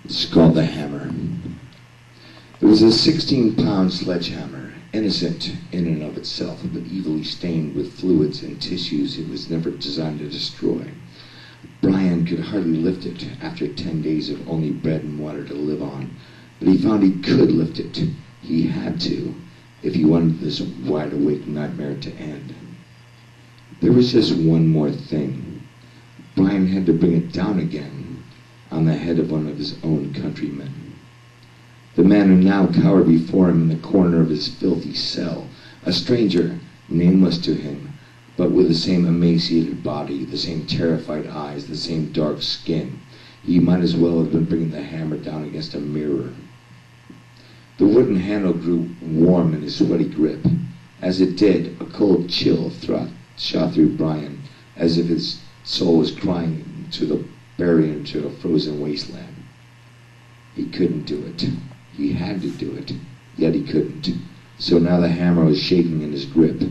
It's called the hammer. It was a 16-pound sledgehammer, innocent in and of itself, but evilly stained with fluids and tissues it was never designed to destroy. Brian could hardly lift it after 10 days of only bread and water to live on, but he found he could lift it. He had to, if he wanted this wide-awake nightmare to end. There was just one more thing. Brian had to bring it down again on the head of one of his own countrymen. The man who now cowered before him in the corner of his filthy cell, a stranger, nameless to him, but with the same emaciated body, the same terrified eyes, the same dark skin. He might as well have been bringing the hammer down against a mirror. The wooden handle grew warm in his sweaty grip. As it did, a cold chill shot through Brian, as if his soul was crying to the barrier into a frozen wasteland. He couldn't do it. He had to do it, yet he couldn't. So now the hammer was shaking in his grip.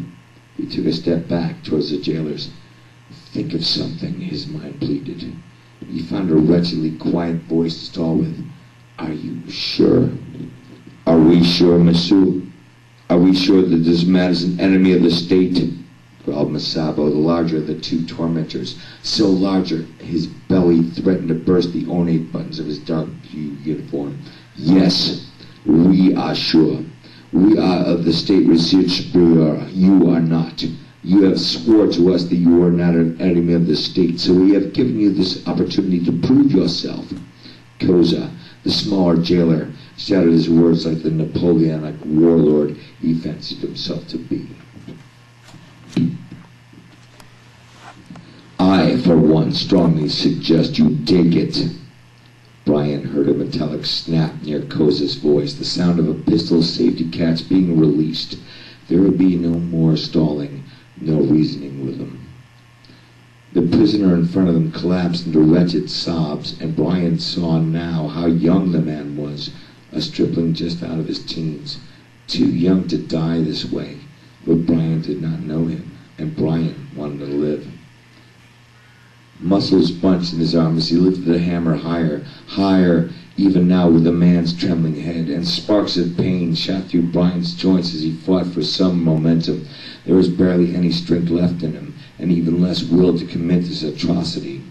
He took a step back towards the jailers. "Think of something," his mind pleaded. He found a wretchedly quiet voice to stall with. "Are you sure?" "Are we sure, monsieur? Are we sure that this man is an enemy of the state?" growled Masabo, the larger of the two tormentors. So larger, his belly threatened to burst the ornate buttons of his dark blue uniform. "Yes, we are sure. We are of the State Research Bureau. You are not. You have sworn to us that you are not an enemy of the state, so we have given you this opportunity to prove yourself." Koza, the smaller jailer, shouted his words like the Napoleonic warlord he fancied himself to be. "I, for one, strongly suggest you take it." Brian heard a metallic snap near Koza's voice, the sound of a pistol's safety catch being released. There would be no more stalling, no reasoning with him. The prisoner in front of them collapsed into wretched sobs, and Brian saw now how young the man was, a stripling just out of his teens, too young to die this way. But Brian did not know him, and Brian wanted to live. Muscles bunched in his arm as he lifted the hammer higher, higher, even now with the man's trembling head, and sparks of pain shot through Brian's joints as he fought for some momentum. There was barely any strength left in him, and even less will to commit this atrocity,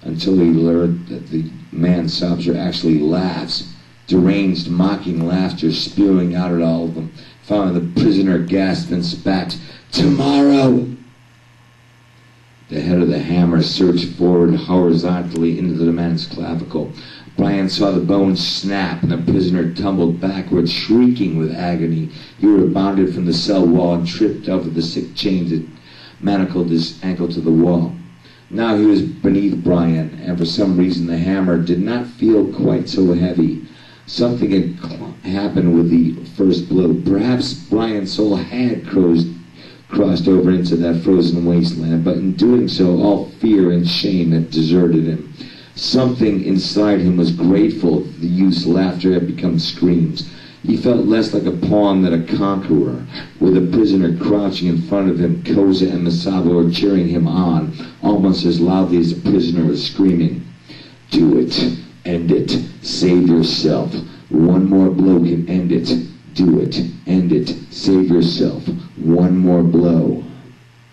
until he learned that the man's sobs were actually laughs, deranged, mocking laughter spewing out at all of them. Finally, the prisoner gasped and spat, "Tomorrow!" The head of the hammer surged forward horizontally into the man's clavicle. Brian saw the bones snap, and the prisoner tumbled backward, shrieking with agony. He rebounded from the cell wall and tripped over the thick chains that manacled his ankle to the wall. Now he was beneath Brian, and for some reason the hammer did not feel quite so heavy. Something had happened with the first blow. Perhaps Brian's soul had crossed over into that frozen wasteland, but in doing so, all fear and shame had deserted him. Something inside him was grateful that the youth's laughter had become screams. He felt less like a pawn than a conqueror. With the prisoner crouching in front of him, Koza and Masabo were cheering him on, almost as loudly as the prisoner was screaming. "Do it. End it. Save yourself. One more blow can end it. Do it. End it. Save yourself. One more blow."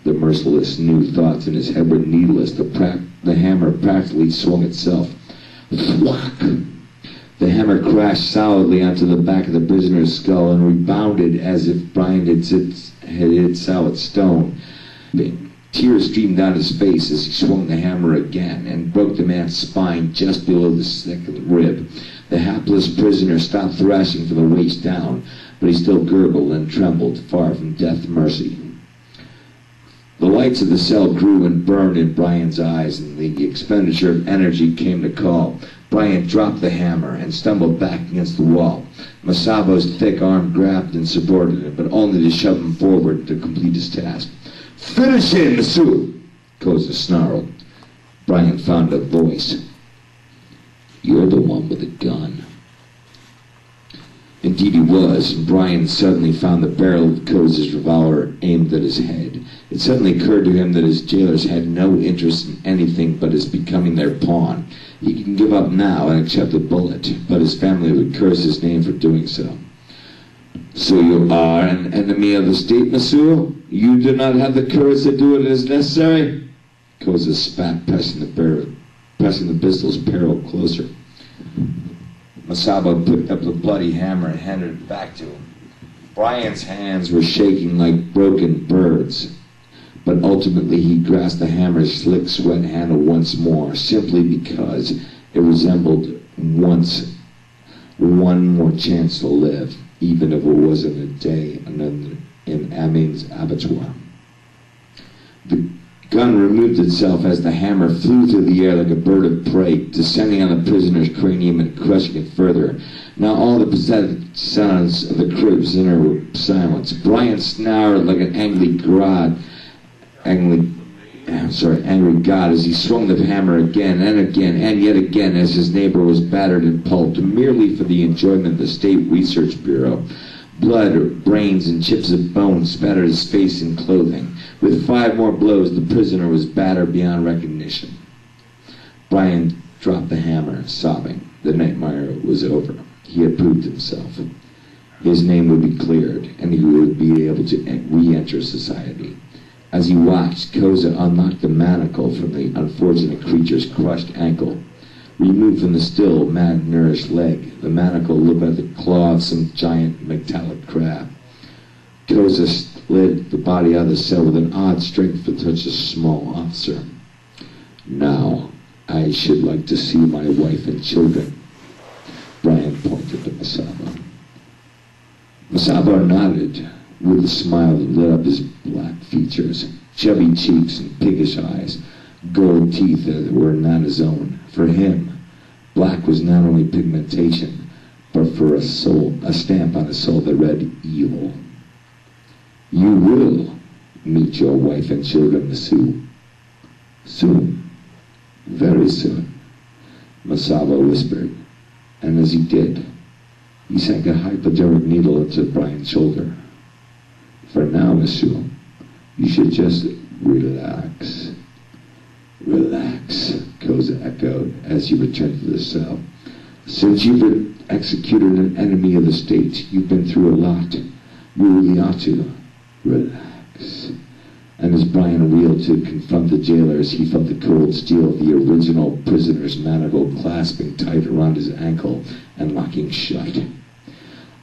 The merciless new thoughts in his head were needless. The hammer practically swung itself. Thwack! The hammer crashed solidly onto the back of the prisoner's skull and rebounded as if Brian had hit solid stone. Tears streamed down his face as he swung the hammer again and broke the man's spine just below the second rib. The hapless prisoner stopped thrashing from the waist down, but he still gurgled and trembled, far from death's mercy. The lights of the cell grew and burned in Brian's eyes, and the expenditure of energy came to call. Brian dropped the hammer and stumbled back against the wall. Masabo's thick arm grabbed and supported him, but only to shove him forward to complete his task. "Finish him, monsieur!" Koza snarled. Brian found a voice. "You're the one with the gun." Indeed he was, and Brian suddenly found the barrel of Koza's revolver aimed at his head. It suddenly occurred to him that his jailers had no interest in anything but his becoming their pawn. He can give up now and accept a bullet, but his family would curse his name for doing so. So you are an enemy of the state, monsieur? You do not have the courage to do what is necessary? Koza spat, pressing the pistol's barrel closer. Masaba picked up the bloody hammer and handed it back to him. Brian's hands were shaking like broken birds, but ultimately he grasped the hammer's slick, sweat handle once more, simply because it resembled one more chance to live, even if it wasn't a day in Amin's abattoir. The gun removed itself as the hammer flew through the air like a bird of prey, descending on the prisoner's cranium and crushing it further. Now all the pathetic sounds of the prisoner were silenced. Brian snarled like an angry god as he swung the hammer again and again and yet again as his neighbor was battered and pulped, merely for the enjoyment of the State Research Bureau. Blood, brains, and chips of bone spattered his face and clothing. With 5 more blows, the prisoner was battered beyond recognition. Brian dropped the hammer, sobbing. The nightmare was over. He had proved himself. His name would be cleared, and he would be able to re-enter society. As he watched, Koza unlocked the manacle from the unfortunate creature's crushed ankle. Removed from the still, malnourished leg, the manacle looked like the claw of some giant metallic crab. Koza slid the body out of the cell with an odd strength for such a small officer. Now, I should like to see my wife and children. Brian pointed to Masaba. Masaba nodded with a smile that lit up his black features, chubby cheeks and piggish eyes, gold teeth that were not his own. For him, black was not only pigmentation, but for a stamp on his soul that read evil. You will meet your wife and children, monsieur. Soon. Very soon, Masaba whispered, and as he did, he sank a hypodermic needle into Brian's shoulder. For now, monsieur, you should just relax. Relax, Koza echoed as he returned to the cell. Since you've executed an enemy of the state, you've been through a lot. You really ought to relax. And as Brian wheeled to confront the jailers, he felt the cold steel of the original prisoner's manacle clasping tight around his ankle and locking shut.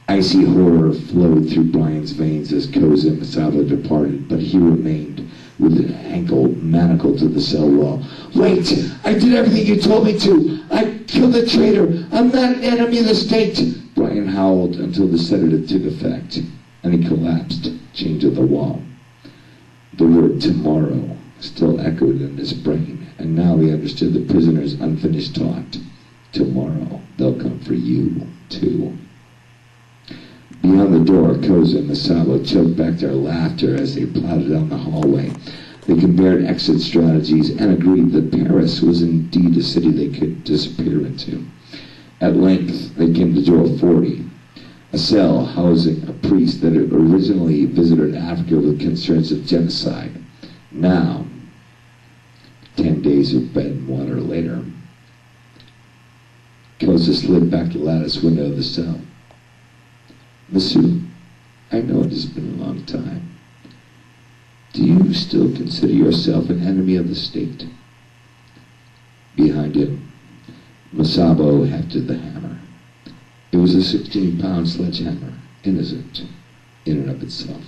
Icy horror flowed through Brian's veins as Koza and Masaba departed, but he remained with an ankle manacled to the cell wall. Wait! I did everything you told me to! I killed the traitor! I'm not an enemy of the state! Brian howled until the sedative took effect, and he collapsed, chained to the wall. The word tomorrow still echoed in his brain, and now he understood the prisoner's unfinished taunt. Tomorrow, they'll come for you, too. Beyond the door, Koza and Masaba choked back their laughter as they plodded down the hallway. They compared exit strategies and agreed that Paris was indeed a city they could disappear into. At length, they came to door 40, a cell housing a priest that had originally visited Africa with concerns of genocide. Now, 10 days of bread and water later, Koza slid back the lattice window of the cell. Monsieur, I know it has been a long time. Do you still consider yourself an enemy of the state? Behind him, Masabo hefted the hammer. It was a 16-pound sledgehammer, innocent in and of itself.